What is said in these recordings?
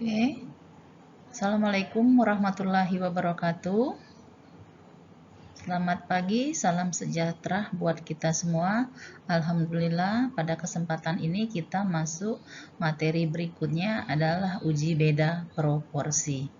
Oke, Assalamualaikum warahmatullahi wabarakatuh. Selamat pagi, salam sejahtera buat kita semua. Alhamdulillah, pada kesempatan ini kita masuk materi berikutnya adalah uji beda proporsi.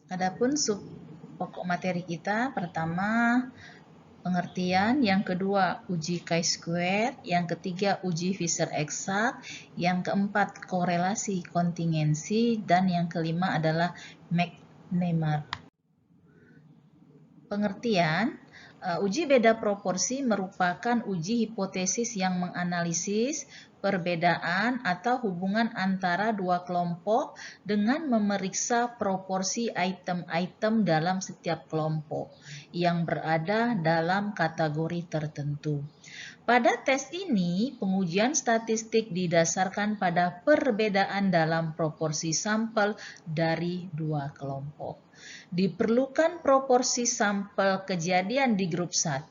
Adapun sub pokok materi kita pertama pengertian, yang kedua uji chi-square, yang ketiga uji Fisher eksak, yang keempat korelasi kontingensi, dan yang kelima adalah McNemar. Pengertian, uji beda proporsi merupakan uji hipotesis yang menganalisis perbedaan atau hubungan antara dua kelompok dengan memeriksa proporsi item-item dalam setiap kelompok yang berada dalam kategori tertentu. Pada tes ini, pengujian statistik didasarkan pada perbedaan dalam proporsi sampel dari dua kelompok. Diperlukan proporsi sampel kejadian di grup 1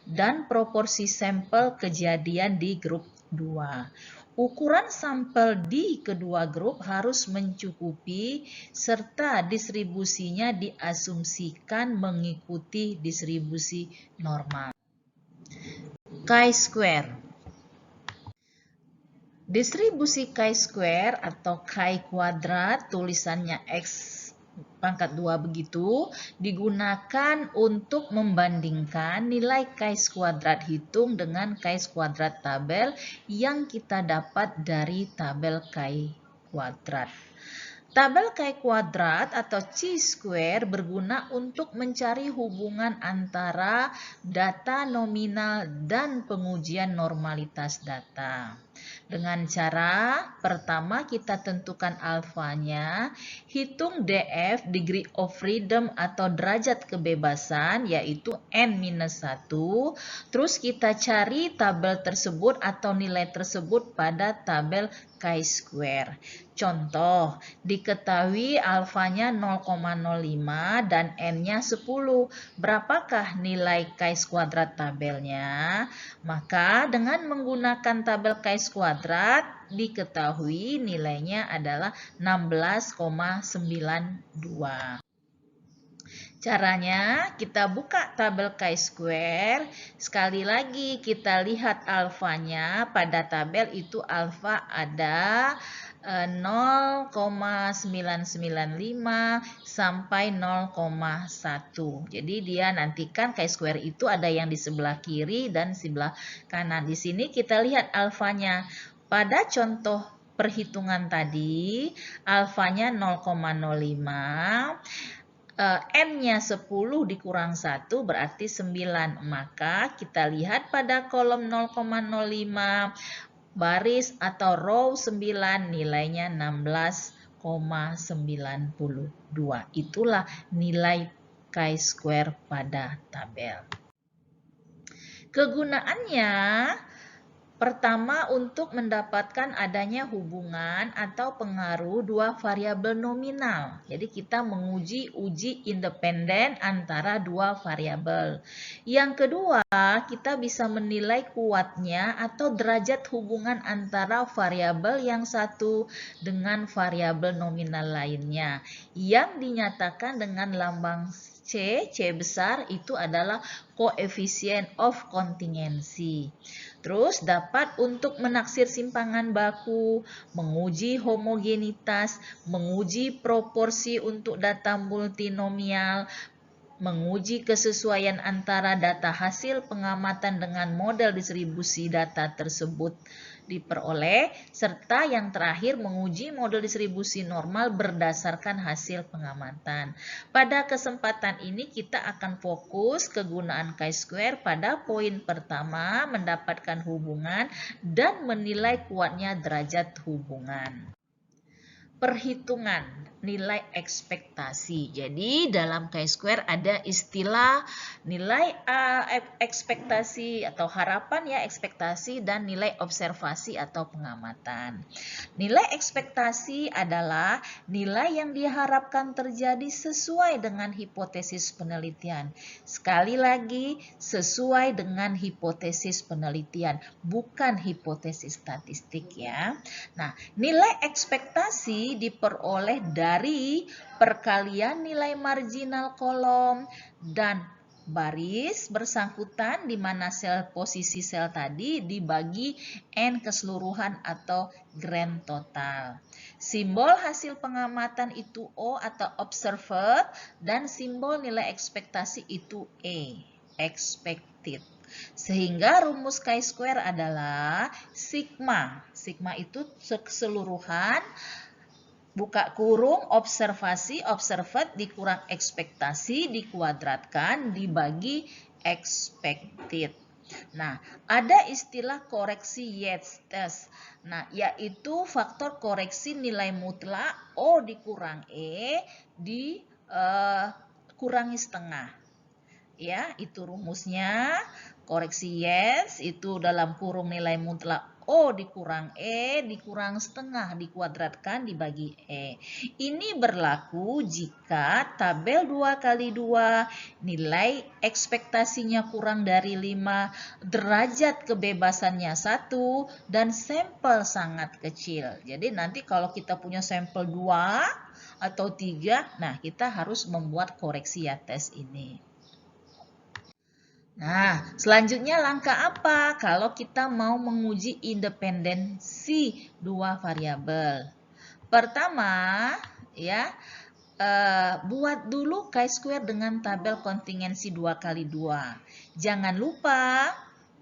dan proporsi sampel kejadian di grup 2. Ukuran sampel di kedua grup harus mencukupi serta distribusinya diasumsikan mengikuti distribusi normal. Chi-square. Distribusi chi-square atau chi kuadrat, tulisannya X pangkat 2 begitu, digunakan untuk membandingkan nilai chi kuadrat hitung dengan chi kuadrat tabel yang kita dapat dari tabel chi kuadrat. Tabel chi kuadrat atau chi-square berguna untuk mencari hubungan antara data nominal dan pengujian normalitas data. Dengan cara pertama kita tentukan alfanya, hitung DF degree of freedom atau derajat kebebasan yaitu N-1, terus kita cari tabel tersebut atau nilai tersebut pada tabel chi-square. Contoh, diketahui alfanya 0,05 dan N-nya 10. Berapakah nilai chi kuadrat tabelnya? Maka dengan menggunakan tabel chi kuadrat diketahui nilainya adalah 16,92. Caranya kita buka tabel chi-square, sekali lagi kita lihat alfanya, pada tabel itu alfa ada 0,995 sampai 0,1. Jadi dia nantikan chi-square itu ada yang di sebelah kiri dan sebelah kanan. Di sini kita lihat alfanya. Pada contoh perhitungan tadi, alfanya 0,05. N-nya 10 dikurang 1 berarti 9. Maka kita lihat pada kolom 0,05 baris atau row 9 nilainya 16,92. Itulah nilai chi-square pada tabel. Kegunaannya pertama, untuk mendapatkan adanya hubungan atau pengaruh dua variabel nominal. Jadi kita menguji uji independen antara dua variabel. Yang kedua, kita bisa menilai kuatnya atau derajat hubungan antara variabel yang satu dengan variabel nominal lainnya yang dinyatakan dengan lambang C besar itu adalah koefisien of contingency. Terus dapat untuk menaksir simpangan baku, menguji homogenitas, menguji proporsi untuk data multinomial, menguji kesesuaian antara data hasil pengamatan dengan model distribusi data tersebut diperoleh, serta yang terakhir menguji model distribusi normal berdasarkan hasil pengamatan. Pada kesempatan ini kita akan fokus kegunaan chi-square pada poin pertama, mendapatkan hubungan dan menilai kuatnya derajat hubungan. Perhitungan nilai ekspektasi. Jadi dalam chi-square ada istilah nilai ekspektasi atau harapan ya ekspektasi dan nilai observasi atau pengamatan. Nilai ekspektasi adalah nilai yang diharapkan terjadi sesuai dengan hipotesis penelitian. Sekali lagi, sesuai dengan hipotesis penelitian, bukan hipotesis statistik ya. Nah, nilai ekspektasi ini diperoleh dari perkalian nilai marginal kolom dan baris bersangkutan di mana posisi sel tadi dibagi N keseluruhan atau grand total. Simbol hasil pengamatan itu O atau observed dan simbol nilai ekspektasi itu E, expected. Sehingga rumus chi-square adalah sigma. Sigma itu keseluruhan buka kurung observasi, observed dikurang ekspektasi dikuadratkan dibagi expected. Nah, ada istilah koreksi Yates test. Nah, yaitu faktor koreksi nilai mutlak O dikurang E dikurangi setengah. Ya, itu rumusnya. Koreksi Yates itu dalam kurung nilai mutlak O dikurang E dikurang setengah dikuadratkan dibagi E. Ini berlaku jika tabel 2x2 nilai ekspektasinya kurang dari 5, derajat kebebasannya 1, dan sampel sangat kecil. Jadi nanti kalau kita punya sampel 2 atau 3, nah kita harus membuat koreksi Yates ini. Nah, selanjutnya langkah apa kalau kita mau menguji independensi dua variabel? Pertama, ya, buat dulu chi-square dengan tabel kontingensi 2x2. Jangan lupa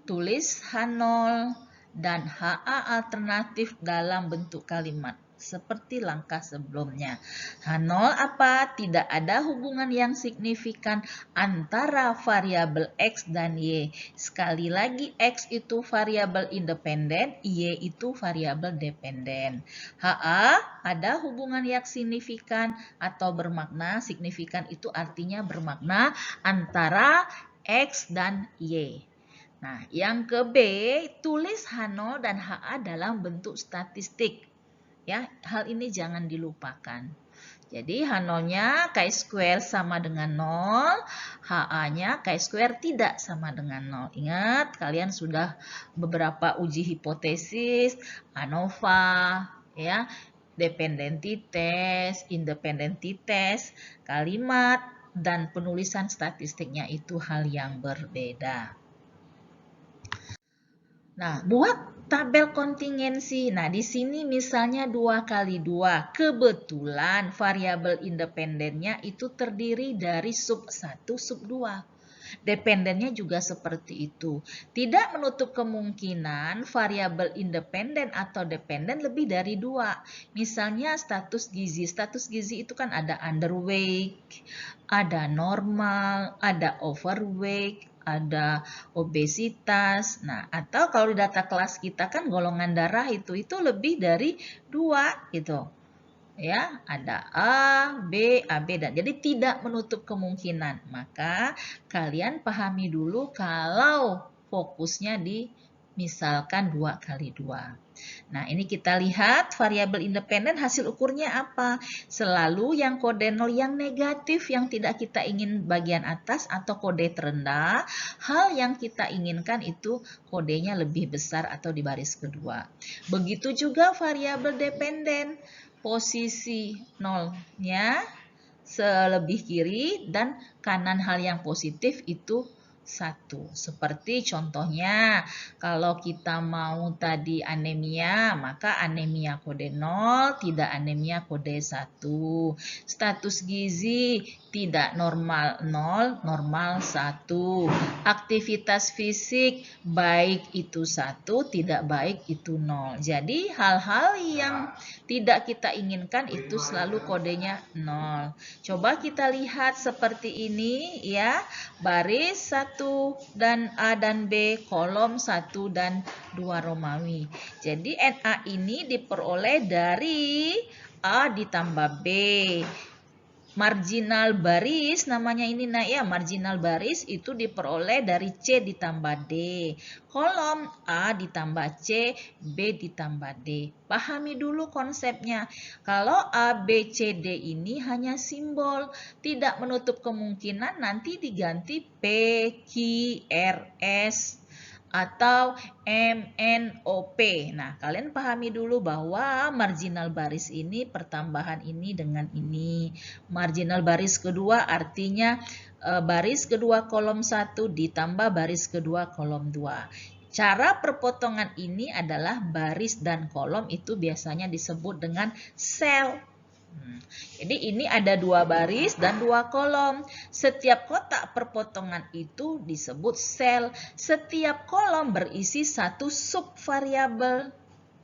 tulis H0 dan HA alternatif dalam bentuk kalimat. Seperti langkah sebelumnya. H0 apa? Tidak ada hubungan yang signifikan antara variabel X dan Y. Sekali lagi, X itu variabel independen, Y itu variabel dependen. HA ada hubungan yang signifikan atau bermakna. Signifikan itu artinya bermakna antara X dan Y. Nah, yang ke B, tulis H0 dan HA dalam bentuk statistik. Ya, hal ini jangan dilupakan. Jadi H0-nya chi-square sama dengan 0, HA-nya chi-square tidak sama dengan 0. Ingat, kalian sudah beberapa uji hipotesis, ANOVA, ya, dependency test, independency test, kalimat, dan penulisan statistiknya itu hal yang berbeda. Nah, buat tabel kontingensi. Nah, di sini misalnya 2x2. Kebetulan variabel independennya itu terdiri dari sub 1, sub 2. Dependennya juga seperti itu. Tidak menutup kemungkinan variabel independen atau dependen lebih dari 2. Misalnya status gizi. Status gizi itu kan ada underweight, ada normal, ada overweight, ada obesitas. Nah, atau kalau di data kelas kita kan golongan darah itu lebih dari 2 gitu. Ya, ada A, B, AB, dan jadi tidak menutup kemungkinan. Maka kalian pahami dulu kalau fokusnya di misalkan 2x2. Nah, ini kita lihat variabel independen hasil ukurnya apa? Selalu yang kode 0 yang negatif yang tidak kita ingin bagian atas atau kode terendah. Hal yang kita inginkan itu kodenya lebih besar atau di baris kedua. Begitu juga variabel dependen. Posisi 0-nya selebih kiri dan kanan hal yang positif itu 1. Seperti contohnya, kalau kita mau tadi anemia, maka anemia kode 0, tidak anemia kode 1. Status gizi, tidak normal 0, normal 1. Aktivitas fisik, baik itu 1, tidak baik itu 0. Jadi hal-hal yang tidak kita inginkan itu selalu kodenya 0. Coba kita lihat seperti ini ya. Baris 1 dan A dan B, kolom 1 dan 2 Romawi. Jadi NA ini diperoleh dari A ditambah B. Marginal baris namanya ini ya, marginal baris itu diperoleh dari C ditambah D. Kolom A ditambah C, B ditambah D. Pahami dulu konsepnya. Kalau A, B, C, D ini hanya simbol, tidak menutup kemungkinan nanti diganti P, Q, R, S, atau MNOP. Nah, kalian pahami dulu bahwa marginal baris ini pertambahan ini dengan ini. Marginal baris kedua artinya baris kedua kolom 1 ditambah baris kedua kolom 2. Cara perpotongan ini adalah baris dan kolom itu biasanya disebut dengan sel. Jadi ini ada 2 baris dan 2 kolom. Setiap kotak perpotongan itu disebut sel. Setiap kolom berisi satu subvariabel.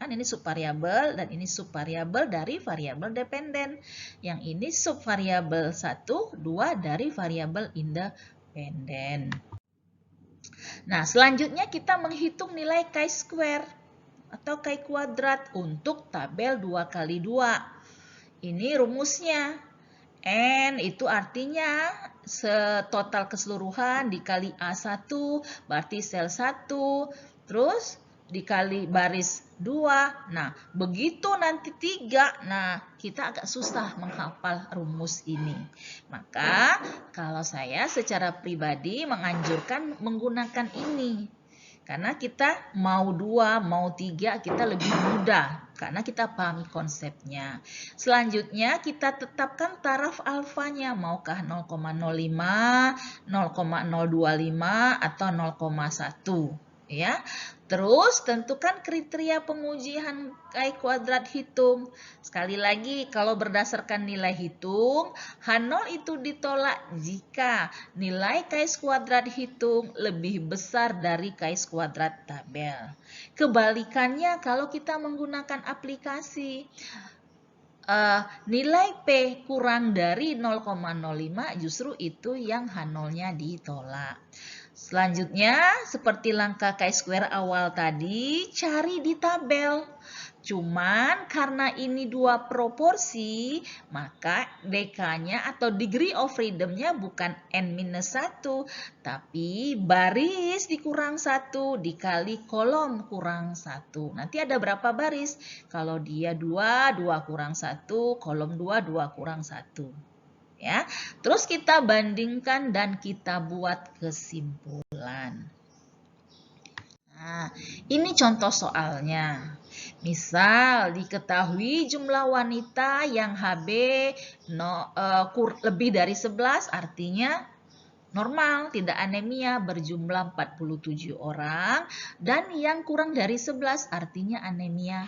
Kan ini subvariabel dan ini subvariabel dari variabel dependen. Yang ini subvariabel 1, 2 dari variabel independen. Nah, selanjutnya kita menghitung nilai chi-square atau chi kuadrat untuk tabel 2 kali 2. Ini rumusnya. N itu artinya total keseluruhan dikali A1 berarti sel 1. Terus dikali baris 2. Nah, begitu nanti 3. Nah, kita agak susah menghafal rumus ini. Maka kalau saya secara pribadi menganjurkan menggunakan ini. Karena kita mau 2, mau 3, kita lebih mudah. Karena kita pahami konsepnya. Selanjutnya kita tetapkan taraf alfanya. Maukah 0,05, 0,025, atau 0,1. Ya. Terus tentukan kriteria pengujian chi kuadrat hitung. Sekali lagi kalau berdasarkan nilai hitung, H0 itu ditolak jika nilai chi kuadrat hitung lebih besar dari chi kuadrat tabel. Kebalikannya kalau kita menggunakan aplikasi, nilai P kurang dari 0,05 justru itu yang H0-nya ditolak. Selanjutnya, seperti langkah chi-square awal tadi, cari di tabel. Cuman karena ini 2 proporsi, maka DK-nya atau degree of freedom-nya bukan N-1, tapi baris dikurang 1 dikali kolom kurang 1. Nanti ada berapa baris? Kalau dia 2, 2 kurang 1, kolom 2, 2 kurang 1. Ya, terus kita bandingkan dan kita buat kesimpulan. Nah, ini contoh soalnya. Misal diketahui jumlah wanita yang HB lebih dari 11 artinya normal, tidak anemia, berjumlah 47 orang, dan yang kurang dari 11 artinya anemia,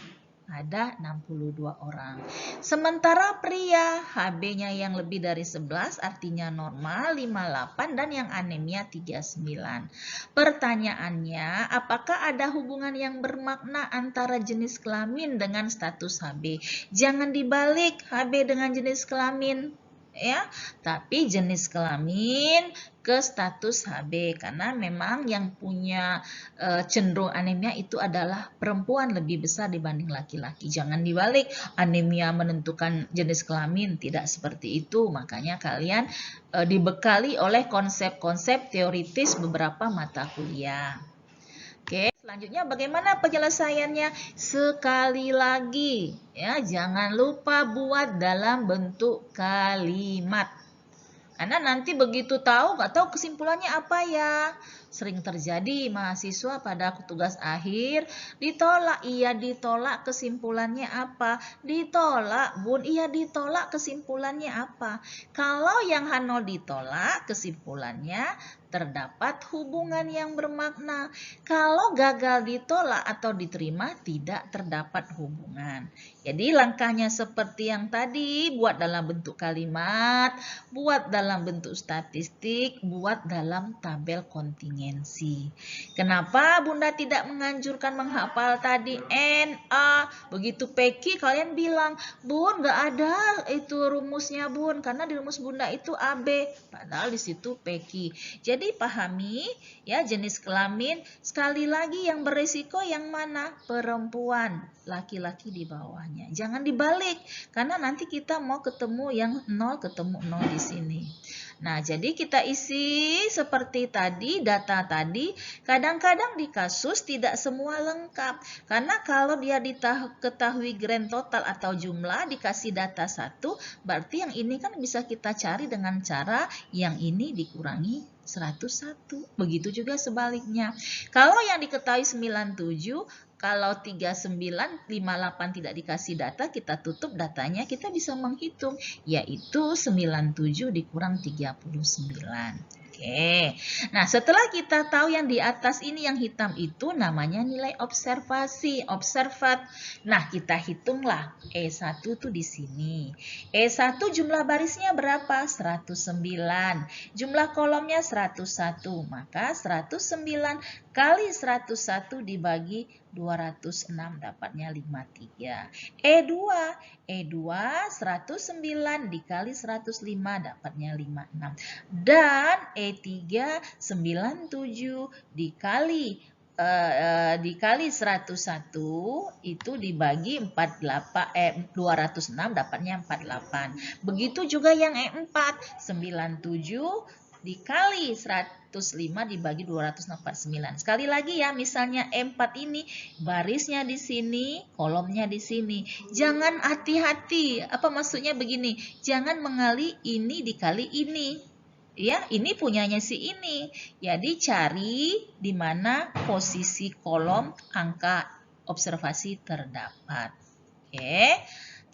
ada 62 orang. Sementara pria HB-nya yang lebih dari 11 artinya normal 58 dan yang anemia 39. Pertanyaannya, apakah ada hubungan yang bermakna antara jenis kelamin dengan status HB? Jangan dibalik HB dengan jenis kelamin, ya, tapi jenis kelamin ke status HB karena memang yang punya cenderung anemia itu adalah perempuan lebih besar dibanding laki-laki. Jangan dibalik anemia menentukan jenis kelamin, tidak seperti itu. Makanya kalian dibekali oleh konsep-konsep teoritis beberapa mata kuliah. Oke, selanjutnya bagaimana penyelesaiannya? Sekali lagi, ya, jangan lupa buat dalam bentuk kalimat. Karena nanti begitu tahu, nggak tahu kesimpulannya apa ya. Sering terjadi mahasiswa pada tugas akhir ditolak. Iya ditolak, kesimpulannya apa? Ditolak, Bun. Iya ditolak, kesimpulannya apa? Kalau yang H0 ditolak, kesimpulannya terdapat hubungan yang bermakna. Kalau gagal ditolak atau diterima, tidak terdapat hubungan. Jadi langkahnya seperti yang tadi, buat dalam bentuk kalimat, buat dalam bentuk statistik, buat dalam tabel kontingensi. Kenapa Bunda tidak menganjurkan menghafal tadi N, A, begitu PQ kalian bilang, Bun nggak ada itu rumusnya Bun, karena di rumus Bunda itu AB, padahal di situ PQ. Jadi pahami ya jenis kelamin, sekali lagi yang berisiko yang mana? Perempuan, laki-laki di bawahnya. Jangan dibalik, karena nanti kita mau ketemu yang 0 ketemu 0 di sini. Nah, jadi kita isi seperti tadi, data tadi. Kadang-kadang di kasus tidak semua lengkap. Karena kalau dia diketahui grand total atau jumlah, dikasih data 1, berarti yang ini kan bisa kita cari dengan cara yang ini dikurangi 101. Begitu juga sebaliknya. Kalau yang diketahui 97, kalau 39, 58 tidak dikasih data, kita tutup datanya, kita bisa menghitung, yaitu 97 dikurang 39. Oke, nah setelah kita tahu yang di atas ini yang hitam itu namanya nilai observasi, observat. Nah kita hitunglah E1 tuh di sini. E1 jumlah barisnya berapa? 109. Jumlah kolomnya 101. Maka 109 kali 101 dibagi 206 dapatnya 53. E2 109 dikali 105 dapatnya 56. Dan E3 97 dikali 101 itu dibagi 206 dapatnya 48. Begitu juga yang E4 97 dikali 105 dibagi 249. Sekali lagi ya, misalnya E4 ini barisnya di sini, kolomnya di sini. Jangan hati-hati. Apa maksudnya begini? Jangan mengali ini dikali ini. Ya, ini punyanya si ini. Jadi cari di mana posisi kolom angka observasi terdapat. Oke,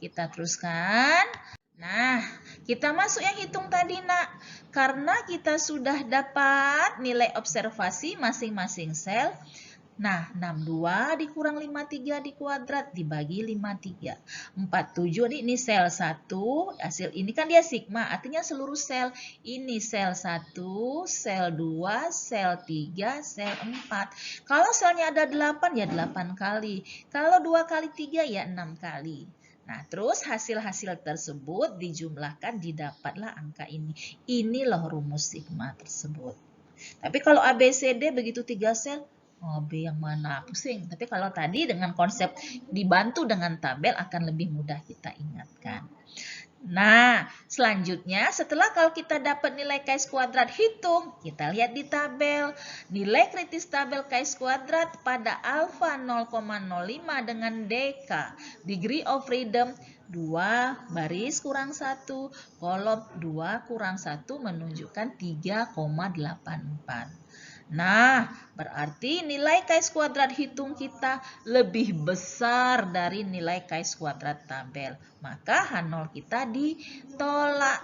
kita teruskan. Nah, kita masuk yang hitung tadi, Nak. Karena kita sudah dapat nilai observasi masing-masing sel. Nah, 62 dikurang 53 dikuadrat dibagi 53. 47 ini sel 1, hasil ini kan dia sigma, artinya seluruh sel. Ini sel 1, sel 2, sel 3, sel 4. Kalau selnya ada 8 ya 8 kali. Kalau 2 kali 3 ya 6 kali. Nah, terus hasil-hasil tersebut dijumlahkan, didapatlah angka ini. Inilah rumus sigma tersebut. Tapi kalau ABCD begitu 3 sel, B yang mana? Pusing. Tapi kalau tadi dengan konsep dibantu dengan tabel akan lebih mudah kita ingatkan. Nah, selanjutnya setelah kalau kita dapat nilai KS kuadrat hitung, kita lihat di tabel. Nilai kritis tabel KS kuadrat pada alfa 0,05 dengan DK, degree of freedom 2 baris kurang 1, kolom 2 kurang 1 menunjukkan 3,84. Nah, berarti nilai KS kuadrat hitung kita lebih besar dari nilai KS kuadrat tabel. Maka H0 kita ditolak.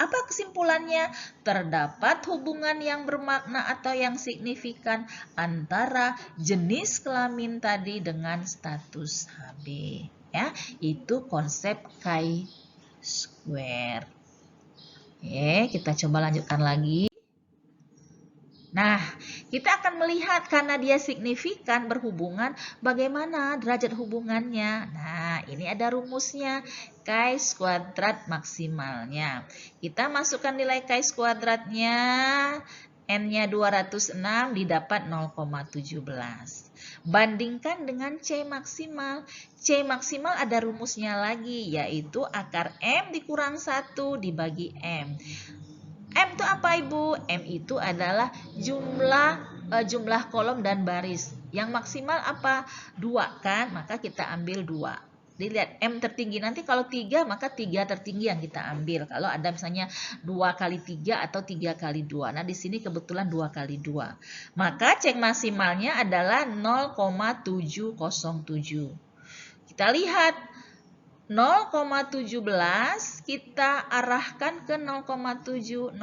Apa kesimpulannya? Terdapat hubungan yang bermakna atau yang signifikan antara jenis kelamin tadi dengan status HB. Ya, itu konsep chi-square. Oke, kita coba lanjutkan lagi. Nah, kita akan melihat karena dia signifikan berhubungan, bagaimana derajat hubungannya. Nah, ini ada rumusnya, KS kuadrat maksimalnya. Kita masukkan nilai KS kuadratnya, N-nya 206 didapat 0,17. Bandingkan dengan C maksimal. C maksimal ada rumusnya lagi, yaitu akar M dikurang 1 dibagi M. M itu apa Ibu? M itu adalah jumlah kolom dan baris. Yang maksimal apa? 2 kan? Maka kita ambil 2. Dilihat M tertinggi. Nanti kalau 3 maka 3 tertinggi yang kita ambil. Kalau ada misalnya 2 kali 3 atau 3 kali 2. Nah di sini kebetulan 2 kali 2. Maka cek maksimalnya adalah 0,707. Kita lihat. 0,17 kita arahkan ke 0,707,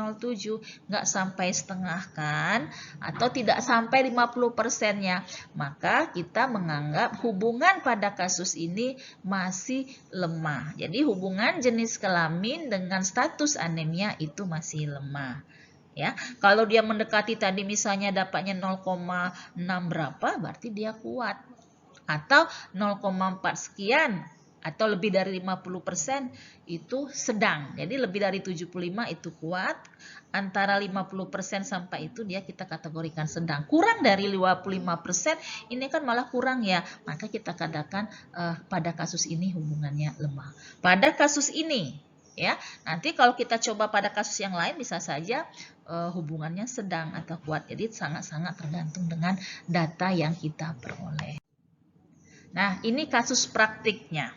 nggak sampai setengah kan, atau tidak sampai 50%-nya. Maka kita menganggap hubungan pada kasus ini masih lemah. Jadi hubungan jenis kelamin dengan status anemia itu masih lemah. Ya, kalau dia mendekati tadi misalnya dapatnya 0,6 berapa, berarti dia kuat. Atau 0,4 sekian, atau lebih dari 50% itu sedang. Jadi lebih dari 75 itu kuat, antara 50% sampai itu dia kita kategorikan sedang. Kurang dari 55% ini kan malah kurang ya. Maka kita katakan pada kasus ini hubungannya lemah. Pada kasus ini ya, nanti kalau kita coba pada kasus yang lain bisa saja hubungannya sedang atau kuat. Jadi sangat-sangat tergantung dengan data yang kita peroleh. Nah, ini kasus praktiknya.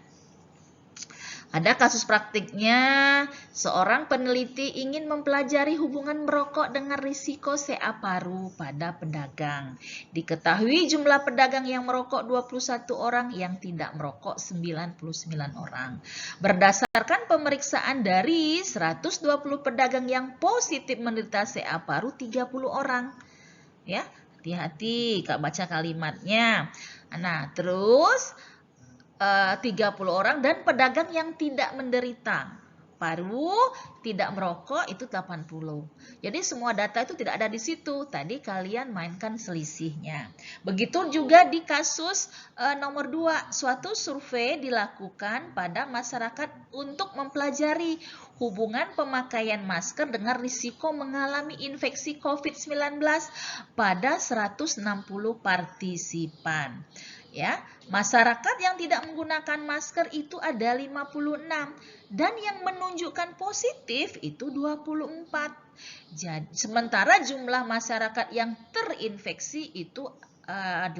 Ada kasus praktiknya, seorang peneliti ingin mempelajari hubungan merokok dengan risiko CA paru pada pedagang. Diketahui jumlah pedagang yang merokok 21 orang, yang tidak merokok 99 orang. Berdasarkan pemeriksaan dari 120 pedagang yang positif menderita CA paru 30 orang. Ya, hati-hati Kak baca kalimatnya. Nah, terus 30 orang dan pedagang yang tidak menderita paru, tidak merokok itu 80. Jadi semua data itu tidak ada di situ. Tadi kalian mainkan selisihnya. Begitu juga di kasus nomor 2, suatu survei dilakukan pada masyarakat untuk mempelajari hubungan pemakaian masker dengan risiko mengalami infeksi COVID-19 pada 160 partisipan. Ya, masyarakat yang tidak menggunakan masker itu ada 56 dan yang menunjukkan positif itu 24. Jadi, sementara jumlah masyarakat yang terinfeksi itu 80.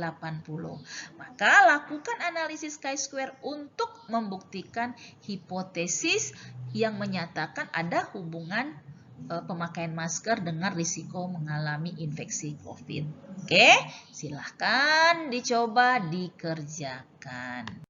Maka lakukan analisis chi-square untuk membuktikan hipotesis yang menyatakan ada hubungan pemakaian masker dengan risiko mengalami infeksi COVID. Oke, silahkan dicoba dikerjakan.